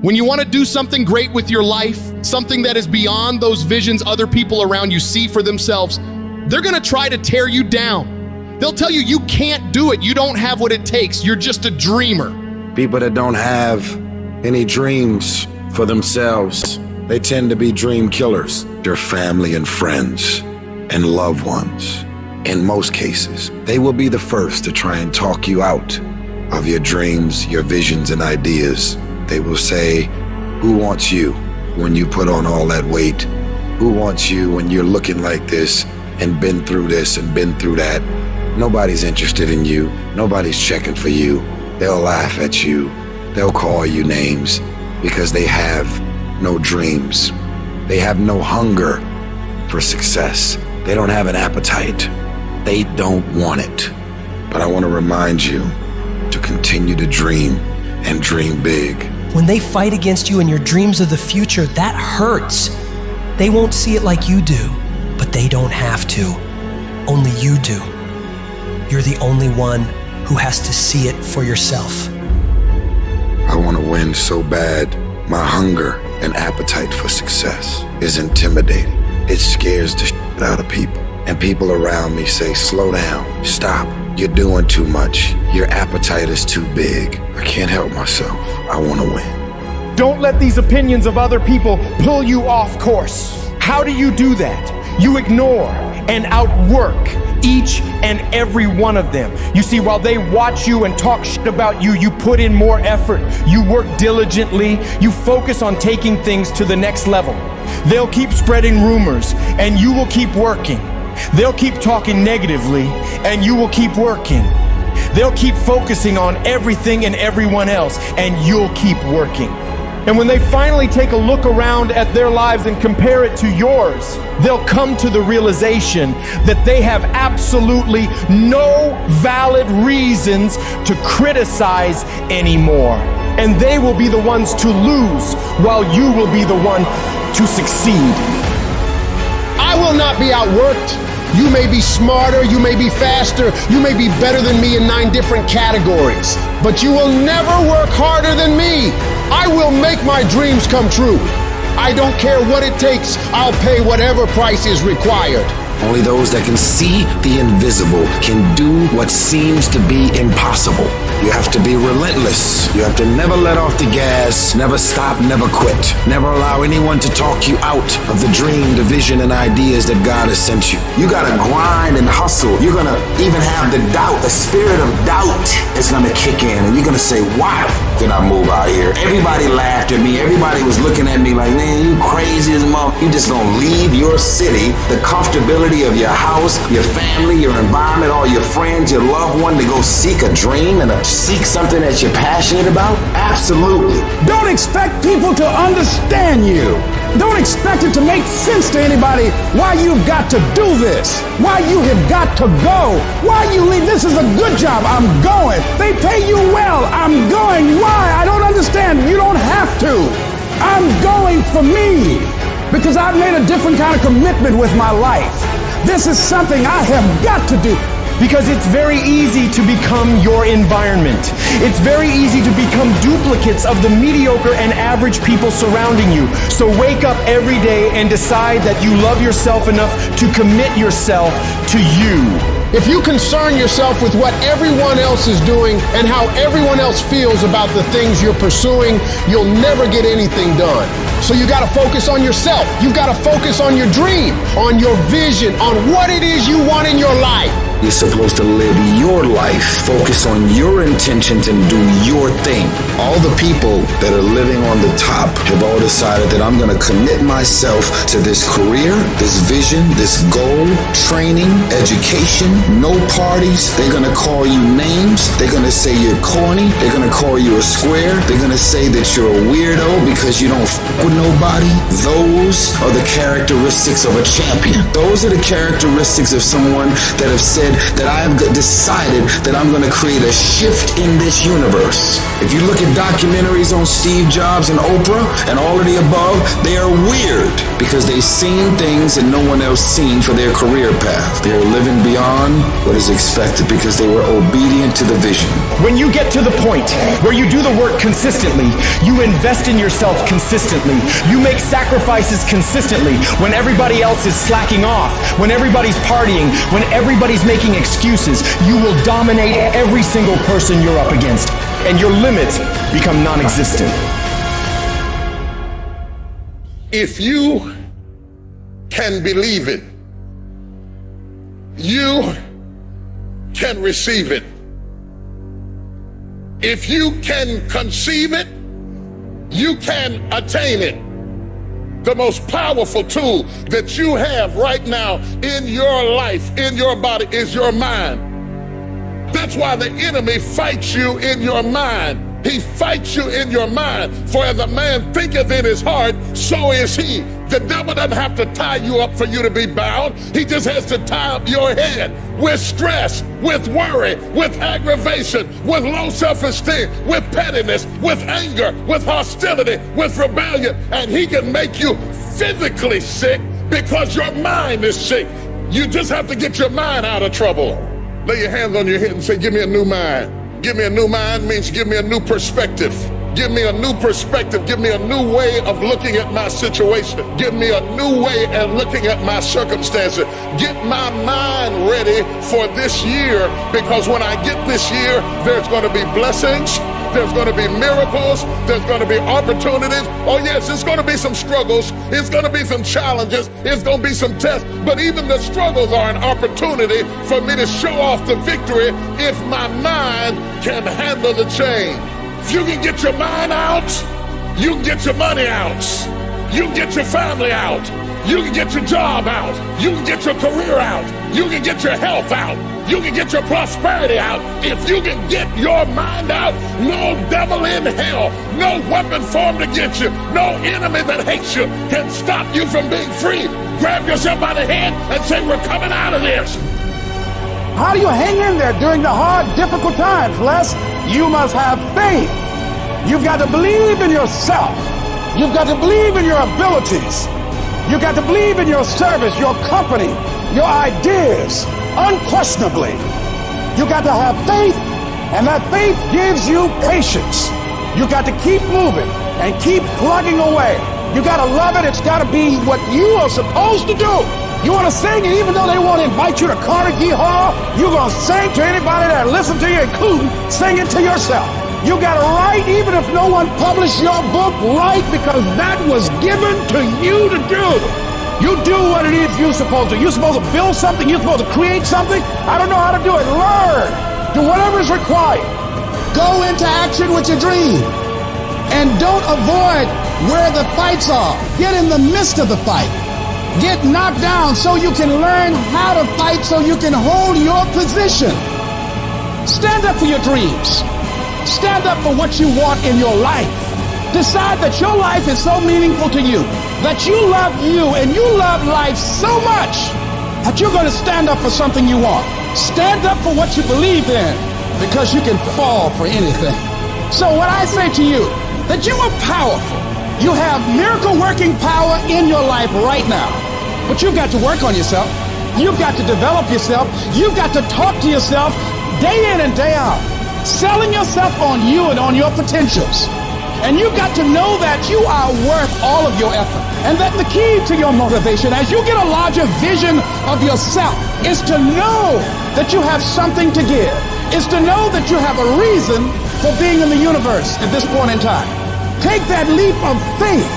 When you want to do something great with your life, something that is beyond those visions other people around you see for themselves, they're going to try to tear you down. They'll tell you you can't do it. You don't have what it takes. You're just a dreamer. People that don't have any dreams for themselves, they tend to be dream killers. Their family and friends and loved ones, in most cases, they will be the first to try and talk you out of your dreams, your visions and ideas. They will say, who wants you when you put on all that weight? Who wants you when you're looking like this and been through this and been through that? Nobody's interested in you. Nobody's checking for you. They'll laugh at you. They'll call you names because they have no dreams. They have no hunger for success. They don't have an appetite. They don't want it. But I want to remind you to continue to dream and dream big. When they fight against you in your dreams of the future, that hurts. They won't see it like you do, but they don't have to. Only you do. You're the only one who has to see it for yourself. I want to win so bad. My hunger and appetite for success is intimidating. It scares the shit out of people. And people around me say, slow down, stop. You're doing too much. Your appetite is too big. I can't help myself. I want to win. Don't let these opinions of other people pull you off course. How do you do that? You ignore and outwork each and every one of them. You see, while they watch you and talk shit about you, you put in more effort. You work diligently. You focus on taking things to the next level. They'll keep spreading rumors and you will keep working. They'll keep talking negatively and you will keep working. They'll keep focusing on everything and everyone else and you'll keep working. And when they finally take a look around at their lives and compare it to yours, they'll come to the realization that they have absolutely no valid reasons to criticize anymore. And they will be the ones to lose while you will be the one to succeed. I will not be outworked. You may be smarter, you may be faster, you may be better than me in 9 different categories, but you will never work harder than me. I will make my dreams come true. I don't care what it takes. I'll pay whatever price is required. Only those that can see the invisible can do what seems to be impossible. You have to be relentless. You have to never let off the gas, never stop, never quit. Never allow anyone to talk you out of the dream, the vision, and ideas that God has sent you. You gotta grind and hustle. You're gonna even have the doubt, the spirit of doubt is gonna kick in, and you're gonna say, why did I move out here? Everybody laughed at me. Everybody was looking at me like, man, you crazy as a mother. You just gonna leave your city, the comfortability of your house, your family, your environment, all your friends, your loved one, to go seek a dream and seek something that you're passionate about? Absolutely. Don't expect people to understand you. Don't expect it to make sense to anybody why you've got to do this, why you have got to go, why you leave. This is a good job. I'm going. They pay you well. I'm going. Why? I don't understand. You don't have to. I'm going for me because I've made a different kind of commitment with my life. This is something I have got to do. Because it's very easy to become your environment. It's very easy to become duplicates of the mediocre and average people surrounding you. So wake up every day and decide that you love yourself enough to commit yourself to you. If you concern yourself with what everyone else is doing and how everyone else feels about the things you're pursuing, you'll never get anything done. So you gotta focus on yourself. You've gotta focus on your dream, on your vision, on what it is you want in your life. You're supposed to live your life, focus on your intentions and do your thing. All the people that are living on the top have all decided that I'm gonna commit myself to this career, this vision, this goal, training, education, no parties. They're gonna call you names. They're gonna say you're corny. They're gonna call you a square. They're gonna say that you're a weirdo because you don't f with nobody. Those are the characteristics of a champion. Those are the characteristics of someone that have said decided that I'm going to create a shift in this universe. If you look at documentaries on Steve Jobs and Oprah and all of the above, they are weird because they've seen things that no one else seen for their career path. They're living beyond what is expected because they were obedient to the vision. When you get to the point where you do the work consistently, you invest in yourself consistently, you make sacrifices consistently when everybody else is slacking off, when everybody's partying, when everybody's making excuses, you will dominate every single person you're up against, and your limits become non-existent. If you can believe it, you can receive it. If you can conceive it, you can attain it. The most powerful tool that you have right now in your life, in your body, is your mind. That's why the enemy fights you in your mind. He fights you in your mind. For as a man thinketh in his heart, so is he. The devil doesn't have to tie you up for you to be bound. He just has to tie up your head with stress, with worry, with aggravation, with low self-esteem, with pettiness, with anger, with hostility, with rebellion. And he can make you physically sick because your mind is sick. You just have to get your mind out of trouble. Lay your hands on your head and say, give me a new mind. Give me a new mind means give me a new perspective. Give me a new perspective. Give me a new way of looking at my situation. Give me a new way of looking at my circumstances. Get my mind ready for this year, because when I get this year, there's going to be blessings. There's going to be miracles. There's going to be opportunities. Oh yes, it's going to be some struggles. It's going to be some challenges. It's going to be some tests. But even the struggles are an opportunity for me to show off the victory if my mind can handle the change. If you can get your mind out, you can get your money out. You can get your family out. You can get your job out. You can get your career out. You can get your health out. You can get your prosperity out. If you can get your mind out, no devil in hell, no weapon formed against you, no enemy that hates you can stop you from being free. Grab yourself by the hand and say, we're coming out of this. How do you hang in there during the hard, difficult times, Les? You must have faith. You've got to believe in yourself. You've got to believe in your abilities. You've got to believe in your service, your company, your ideas, unquestionably. You've got to have faith, and that faith gives you patience. You've got to keep moving and keep plugging away. You've got to love it. It's got to be what you are supposed to do. You want to sing, and even though they won't invite you to Carnegie Hall, you're going to sing to anybody that listens to you, including sing it to yourself. You got to write, even if no one published your book, write, because that was given to you to do. You do what it is you're supposed to. You're supposed to build something. You're supposed to create something. I don't know how to do it. Learn. Do whatever is required. Go into action with your dream. And don't avoid where the fights are. Get in the midst of the fight. Get knocked down so you can learn how to fight, so you can hold your position. Stand up for your dreams. Stand up for what you want in your life. Decide that your life is so meaningful to you, that you love you and you love life so much that you're going to stand up for something you want. Stand up for what you believe in, because you can fall for anything. So what I say to you, that you are powerful. You have miracle working power in your life right now, but you've got to work on yourself. You've got to develop yourself. You've got to talk to yourself day in and day out, selling yourself on you and on your potentials. And you've got to know that you are worth all of your effort. And that the key to your motivation, as you get a larger vision of yourself, is to know that you have something to give. Is to know that you have a reason for being in the universe at this point in time. Take that leap of faith.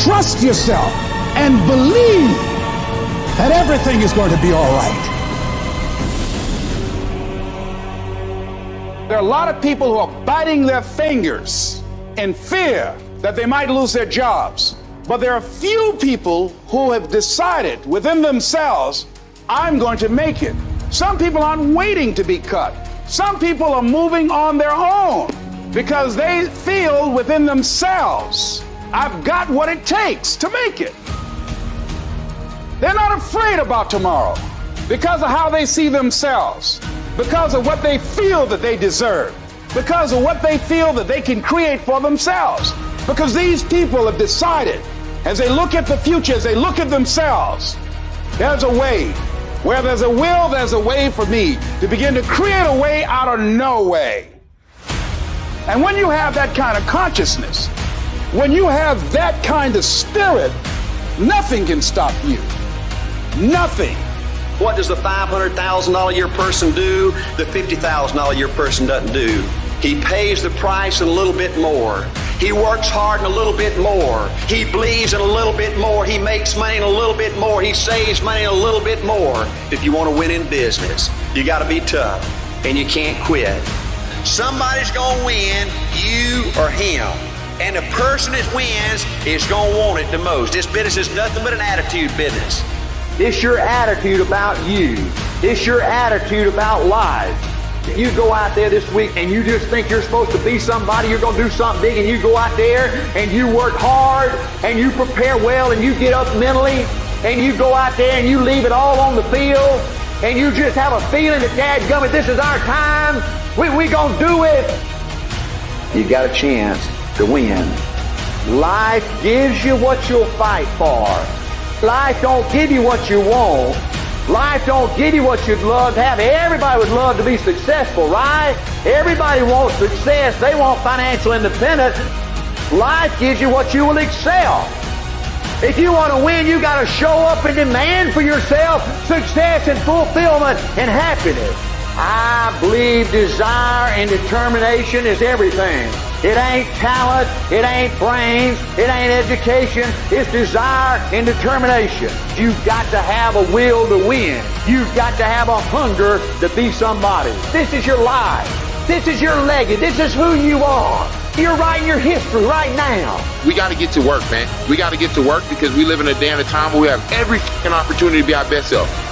Trust yourself and believe that everything is going to be all right. There are a lot of people who are biting their fingers in fear that they might lose their jobs. But there are few people who have decided within themselves, I'm going to make it. Some people aren't waiting to be cut. Some people are moving on their own because they feel within themselves, I've got what it takes to make it. They're not afraid about tomorrow. because of how they see themselves, because of what they feel that they deserve, because of what they feel that they can create for themselves. Because these people have decided, as they look at the future, as they look at themselves, there's a way. Where there's a will, there's a way for me to begin to create a way out of no way. And when you have that kind of consciousness, when you have that kind of spirit, nothing can stop you. Nothing. What does the $500,000 a year person do the $50,000 a year person doesn't do? He pays the price and a little bit more. He works hard and a little bit more. He bleeds and a little bit more. He makes money and a little bit more. He saves money and a little bit more. If you want to win in business, you got to be tough and you can't quit. Somebody's going to win, you or him. And the person that wins is going to want it the most. This business is nothing but an attitude business. It's your attitude about you. It's your attitude about life. If you go out there this week and you just think you're supposed to be somebody, you're going to do something big, and you go out there and you work hard and you prepare well and you get up mentally and you go out there and you leave it all on the field and you just have a feeling that, dadgummit, this is our time, we going to do it. You got a chance to win. Life gives you what you'll fight for. Life don't give you what you want. Life don't give you what you'd love to have. Everybody would love to be successful, right? Everybody wants success. They want financial independence. Life gives you what you will excel. If you want to win, you got to show up and demand for yourself success and fulfillment and happiness. I believe desire and determination is everything. It ain't talent, it ain't brains, it ain't education, it's desire and determination. You've got to have a will to win. You've got to have a hunger to be somebody. This is your life. This is your legacy. This is who you are. You're writing your history right now. We got to get to work, man. We got to get to work because we live in a day and a time where we have every opportunity to be our best self.